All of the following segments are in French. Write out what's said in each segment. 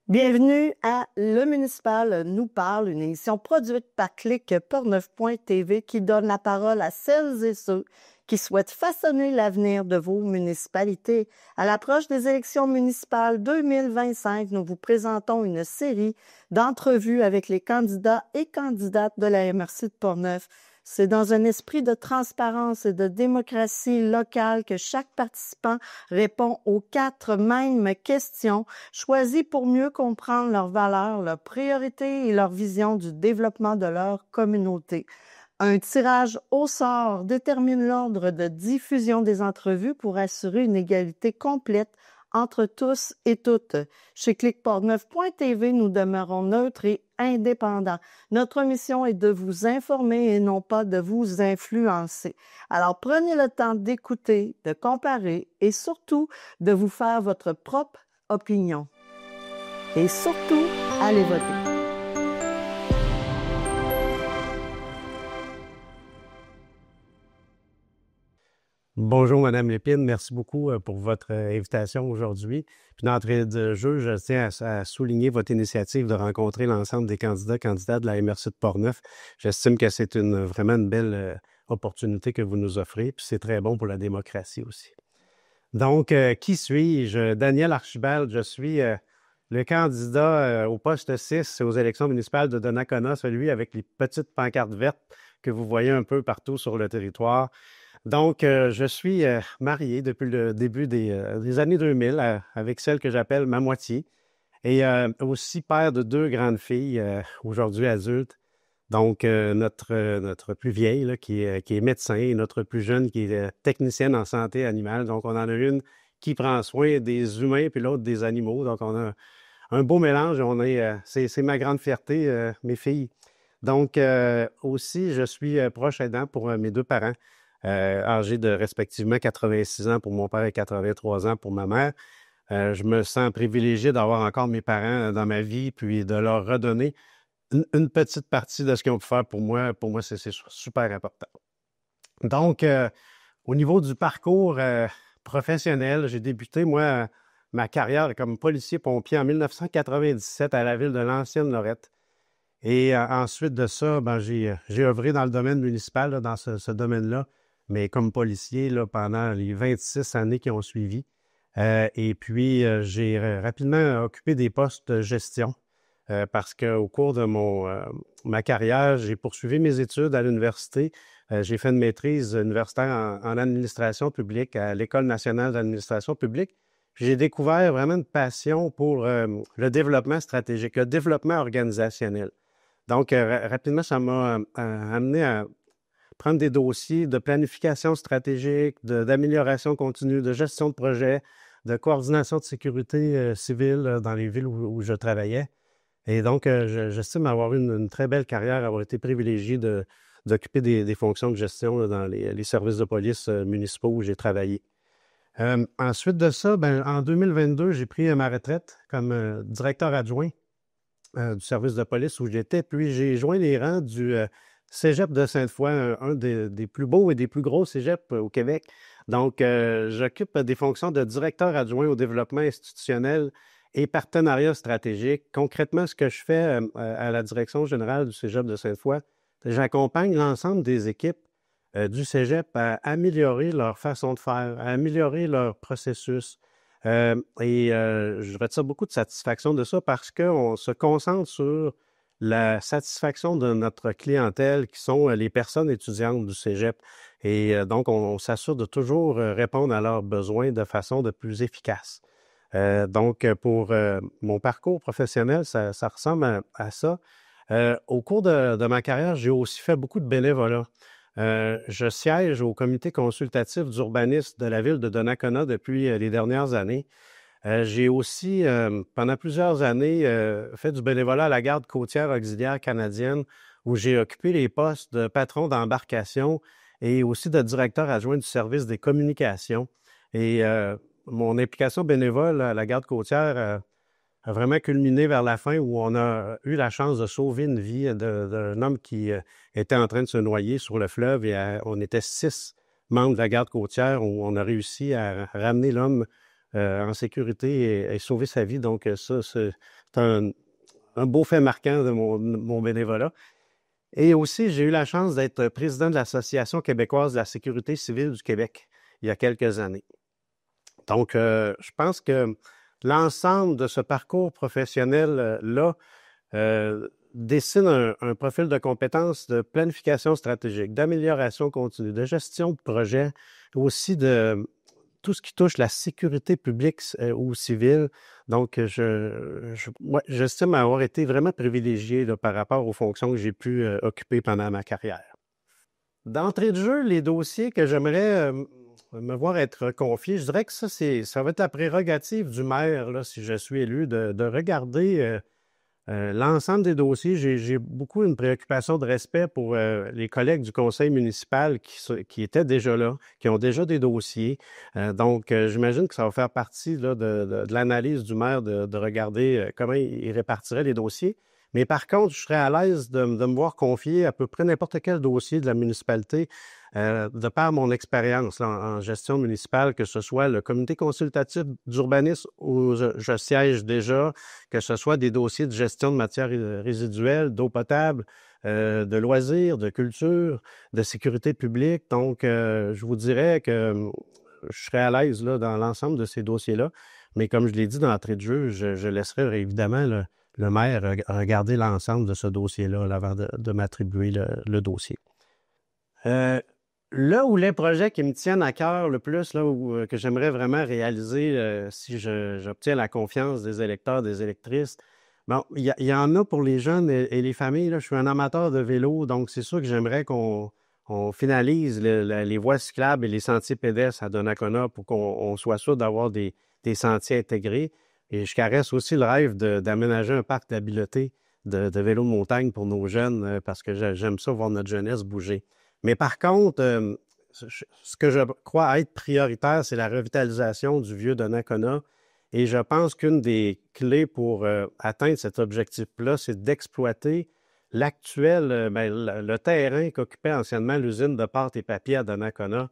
Bienvenue à Le Municipal nous parle, une émission produite par Clic.TV qui donne la parole à celles et ceux qui souhaitent façonner l'avenir de vos municipalités. À l'approche des élections municipales 2025, nous vous présentons une série d'entrevues avec les candidats et candidates de la MRC de Portneuf. C'est dans un esprit de transparence et de démocratie locale que chaque participant répond aux 4 mêmes questions choisies pour mieux comprendre leurs valeurs, leurs priorités et leur vision du développement de leur communauté. Un tirage au sort détermine l'ordre de diffusion des entrevues pour assurer une égalité complète entre tous et toutes. Chez clicportneuf.tv, nous demeurons neutres et indépendants. Notre mission est de vous informer et non pas de vous influencer. Alors prenez le temps d'écouter, de comparer et surtout de vous faire votre propre opinion. Et surtout, allez voter. Bonjour, Madame Lépine. Merci beaucoup pour votre invitation aujourd'hui. Puis d'entrée de jeu, je tiens à souligner votre initiative de rencontrer l'ensemble des candidats de la MRC de Portneuf. J'estime que c'est vraiment une belle opportunité que vous nous offrez, puis c'est très bon pour la démocratie aussi. Donc, qui suis-je? Daniel Archibald, je suis le candidat au poste 6 aux élections municipales de Donnacona, celui avec les petites pancartes vertes que vous voyez un peu partout sur le territoire. Donc, je suis marié depuis le début des années 2000 avec celle que j'appelle ma moitié et aussi père de 2 grandes filles, aujourd'hui adultes. Donc, notre plus vieille là, qui est médecin et notre plus jeune qui est technicienne en santé animale. Donc, on en a une qui prend soin des humains puis l'autre des animaux. Donc, on a un beau mélange. C'est ma grande fierté, mes filles. Donc, aussi, je suis proche aidant pour mes 2 parents. Âgés de respectivement 86 ans pour mon père et 83 ans pour ma mère. Je me sens privilégié d'avoir encore mes parents dans ma vie, puis de leur redonner une petite partie de ce qu'ils ont pu faire pour moi. Pour moi, c'est super important. Donc, au niveau du parcours professionnel, j'ai débuté, moi, ma carrière comme policier-pompier en 1997 à la ville de l'Ancienne-Lorette. Et ensuite de ça, j'ai œuvré dans le domaine municipal, là, dans ce domaine-là, mais comme policier là, pendant les 26 années qui ont suivi. Et puis, j'ai rapidement occupé des postes de gestion parce qu'au cours de ma carrière, j'ai poursuivi mes études à l'université. J'ai fait une maîtrise universitaire en administration publique à l'École nationale d'administration publique. J'ai découvert vraiment une passion pour le développement stratégique, le développement organisationnel. Donc, rapidement, ça m'a amené à prendre des dossiers de planification stratégique, d'amélioration continue, de gestion de projet, de coordination de sécurité civile dans les villes où je travaillais. Et donc, j'estime avoir eu une très belle carrière, avoir été privilégié d'occuper des fonctions de gestion là, dans les services de police municipaux où j'ai travaillé. Ensuite de ça, en 2022, j'ai pris ma retraite comme directeur adjoint du service de police où j'étais. Puis j'ai joint les rangs du Cégep de Sainte-Foy, un des plus beaux et des plus gros cégeps au Québec. Donc, j'occupe des fonctions de directeur adjoint au développement institutionnel et partenariat stratégique. Concrètement, ce que je fais à la direction générale du Cégep de Sainte-Foy, j'accompagne l'ensemble des équipes du Cégep à améliorer leur façon de faire, à améliorer leur processus. Je retire beaucoup de satisfaction de ça parce qu'on se concentre sur la satisfaction de notre clientèle qui sont les personnes étudiantes du Cégep. Et donc, on s'assure de toujours répondre à leurs besoins de façon de plus efficace. Donc, pour mon parcours professionnel, ça ressemble à ça. Au cours de ma carrière, j'ai aussi fait beaucoup de bénévolat. Je siège au comité consultatif d'urbanisme de la ville de Donnacona depuis les dernières années. J'ai aussi, pendant plusieurs années, fait du bénévolat à la garde côtière auxiliaire canadienne où j'ai occupé les postes de patron d'embarcation et aussi de directeur adjoint du service des communications. Et mon implication bénévole à la garde côtière a vraiment culminé vers la fin où on a eu la chance de sauver une vie d'un homme qui était en train de se noyer sur le fleuve et on était 6 membres de la garde côtière où on a réussi à ramener l'homme en sécurité et sauver sa vie. Donc, ça, c'est un beau fait marquant de mon bénévolat. Et aussi, j'ai eu la chance d'être président de l'Association québécoise de la sécurité civile du Québec il y a quelques années. Donc, je pense que l'ensemble de ce parcours professionnel-là dessine un profil de compétences de planification stratégique, d'amélioration continue, de gestion de projet, aussi de tout ce qui touche la sécurité publique ou civile. Donc, j'estime avoir été vraiment privilégié là, par rapport aux fonctions que j'ai pu occuper pendant ma carrière. D'entrée de jeu, les dossiers que j'aimerais me voir être confiés, je dirais que ça va être la prérogative du maire, là, si je suis élu, de regarder l'ensemble des dossiers. J'ai beaucoup une préoccupation de respect pour les collègues du conseil municipal qui étaient déjà là, qui ont déjà des dossiers. Donc, j'imagine que ça va faire partie là, de l'analyse du maire de regarder comment il répartirait les dossiers. Mais par contre, je serais à l'aise de me voir confier à peu près n'importe quel dossier de la municipalité de par mon expérience en gestion municipale, que ce soit le comité consultatif d'urbanisme où je siège déjà, que ce soit des dossiers de gestion de matières résiduelles, d'eau potable, de loisirs, de culture, de sécurité publique. Donc, je vous dirais que je serais à l'aise là, dans l'ensemble de ces dossiers-là. Mais comme je l'ai dit d'entrée de jeu, je laisserai évidemment le maire regarder l'ensemble de ce dossier-là avant de m'attribuer le dossier. Là où les projets qui me tiennent à cœur le plus, là où, que j'aimerais vraiment réaliser si j'obtiens la confiance des électeurs, des électrices, bon, il y en a pour les jeunes et les familles. Là, je suis un amateur de vélo, donc c'est sûr que j'aimerais qu'on finalise les voies cyclables et les sentiers pédestres à Donnacona pour qu'on soit sûr d'avoir des sentiers intégrés. Et je caresse aussi le rêve d'aménager un parc d'habileté de vélos de montagne pour nos jeunes parce que j'aime ça voir notre jeunesse bouger. Mais par contre, ce que je crois être prioritaire, c'est la revitalisation du vieux Donnacona. Et je pense qu'une des clés pour atteindre cet objectif-là, c'est d'exploiter l'actuel, le terrain qu'occupait anciennement l'usine de pâte et papier à Donnacona.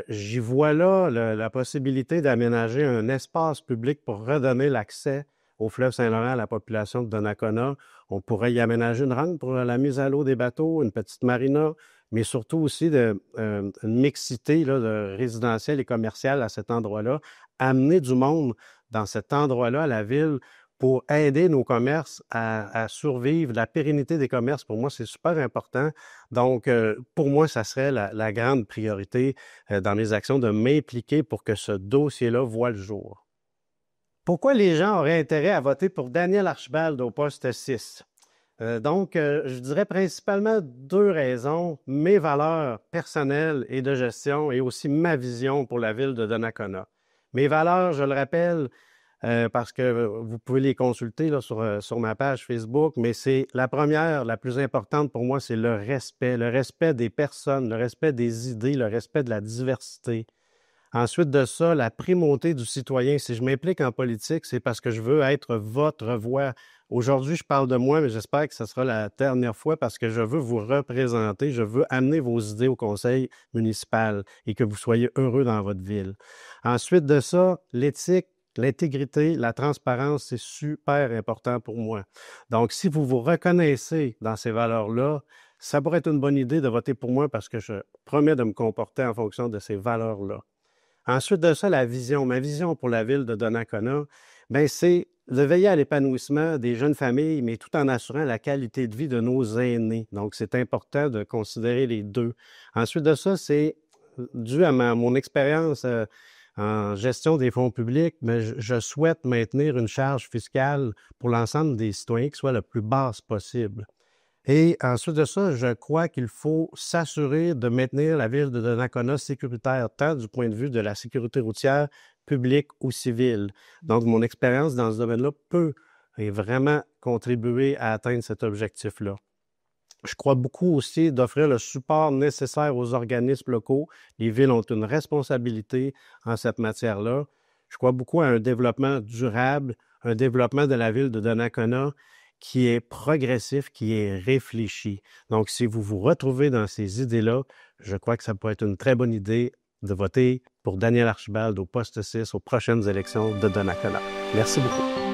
J'y vois là la possibilité d'aménager un espace public pour redonner l'accès au fleuve Saint-Laurent à la population de Donnacona. On pourrait y aménager une rampe pour la mise à l'eau des bateaux, une petite marina, mais surtout aussi une mixité là, de résidentielle et commerciale à cet endroit-là. Amener du monde dans cet endroit-là à la ville pour aider nos commerces à survivre. La pérennité des commerces, pour moi, c'est super important. Donc, pour moi, ça serait la grande priorité dans mes actions de m'impliquer pour que ce dossier-là voie le jour. Pourquoi les gens auraient intérêt à voter pour Daniel Archibald au poste 6? Je dirais principalement 2 raisons. Mes valeurs personnelles et de gestion et aussi ma vision pour la ville de Donnacona. Mes valeurs, je le rappelle, parce que vous pouvez les consulter là, sur ma page Facebook, mais c'est la première, la plus importante pour moi, c'est le respect des personnes, le respect des idées, le respect de la diversité. Ensuite de ça, la primauté du citoyen. Si je m'implique en politique, c'est parce que je veux être votre voix. Aujourd'hui, je parle de moi, mais j'espère que ce sera la dernière fois parce que je veux vous représenter, je veux amener vos idées au conseil municipal et que vous soyez heureux dans votre ville. Ensuite de ça, l'éthique, l'intégrité, la transparence, c'est super important pour moi. Donc, si vous vous reconnaissez dans ces valeurs-là, ça pourrait être une bonne idée de voter pour moi parce que je promets de me comporter en fonction de ces valeurs-là. Ensuite de ça, la vision. Ma vision pour la ville de Donnacona, c'est de veiller à l'épanouissement des jeunes familles, mais tout en assurant la qualité de vie de nos aînés. Donc, c'est important de considérer les deux. Ensuite de ça, c'est dû à mon expérience en gestion des fonds publics, mais je souhaite maintenir une charge fiscale pour l'ensemble des citoyens qui soit la plus basse possible. Et ensuite de ça, je crois qu'il faut s'assurer de maintenir la ville de Donnacona sécuritaire, tant du point de vue de la sécurité routière, publique ou civile. Donc, mon expérience dans ce domaine-là peut et vraiment contribuer à atteindre cet objectif-là. Je crois beaucoup aussi d'offrir le support nécessaire aux organismes locaux. Les villes ont une responsabilité en cette matière-là. Je crois beaucoup à un développement durable, un développement de la ville de Donnacona qui est progressif, qui est réfléchi. Donc, si vous vous retrouvez dans ces idées-là, je crois que ça peut être une très bonne idée de voter pour Daniel Archibald au poste 6 aux prochaines élections de Donnacona. Merci beaucoup.